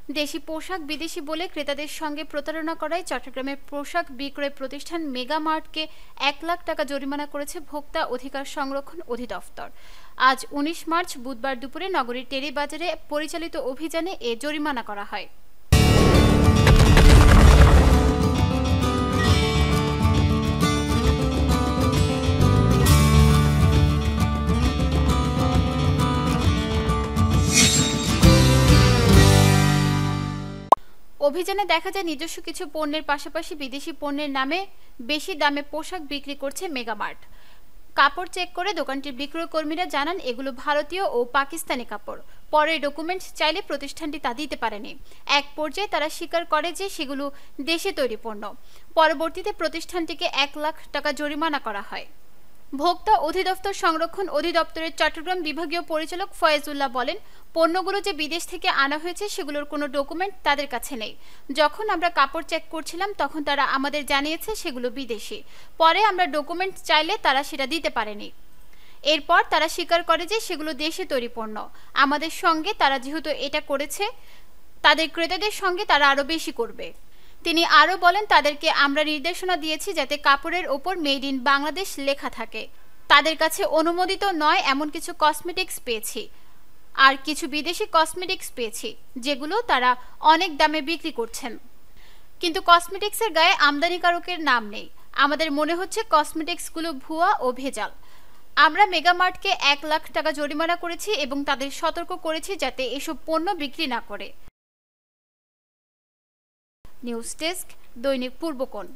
দেশি পোশাক বিদেশি বলে ক্রেতাদের সঙ্গে প্রতারণা করায় চট্টগ্রামের পোশাক বিক্রয় প্রতিষ্ঠান মেগা মার্টকে ১ লাখ টাকা জরিমানা করেছে ভোক্তা অধিকার সংরক্ষণ অধিদপ্তর। আজ ১৯ মার্চ বুধবার দুপুরে নগরীর টেরিবাজারে পরিচালিত অভিযানে এ জরিমানা করা হয়। অভিযানে দেখা যায় নিজস্ব কিছু পণ্যের পাশাপাশি বিদেশি পণ্যের নামে বেশি দামে পোশাক বিক্রি করছে মেগামার্ট। কাপড় চেক করে দোকানটির বিক্রয় কর্মীরা জানান এগুলো ভারতীয় ও পাকিস্তানি কাপড়। পরে ডকুমেন্ট চাইলে প্রতিষ্ঠানটি তা দিতে পারেনি। এক পর্যায়ে তারা স্বীকার করে যে সেগুলো দেশে তৈরি পণ্য। পরবর্তীতে প্রতিষ্ঠানটিকে ১ লাখ টাকা জরিমানা করা হয়। ভোক্তা অধিদপ্তর সংরক্ষণ অধিদপ্তরের চট্টগ্রাম বিভাগীয় পরিচালক ফয়েজুল্লাহ বলেন, পণ্যগুলো যে বিদেশ থেকে আনা হয়েছে সেগুলোর কোনো ডকুমেন্ট তাদের কাছে নেই। যখন আমরা কাপড় চেক করছিলাম তখন তারা আমাদের জানিয়েছে সেগুলো বিদেশি। পরে আমরা ডকুমেন্ট চাইলে তারা সেটা দিতে পারেনি। এরপর তারা স্বীকার করে যে সেগুলো দেশে তৈরি পণ্য। আমাদের সঙ্গে তারা যেহেতু এটা করেছে, তাদের ক্রেতাদের সঙ্গে তারা আরও বেশি করবে। তিনি আরও বলেন, তাদেরকে আমরা নির্দেশনা দিয়েছি যাতে কাপড়ের ওপর মেড ইন বাংলাদেশ লেখা থাকে। তাদের কাছে অনুমোদিত নয় এমন কিছু কসমেটিক্স পেয়েছি, আর কিছু বিদেশি কসমেটিক্স পেয়েছি যেগুলো তারা অনেক দামে বিক্রি করছেন, কিন্তু কসমেটিক্সের গায়ে আমদানিকারকের নাম নেই। আমাদের মনে হচ্ছে কসমেটিক্সগুলো ভুয়া ও ভেজাল। আমরা মেগামার্টকে ১ লাখ টাকা জরিমানা করেছি এবং তাদের সতর্ক করেছি যাতে এসব পণ্য বিক্রি না করে। নিউজ ডেস্ক, দৈনিক পূর্বকোণ।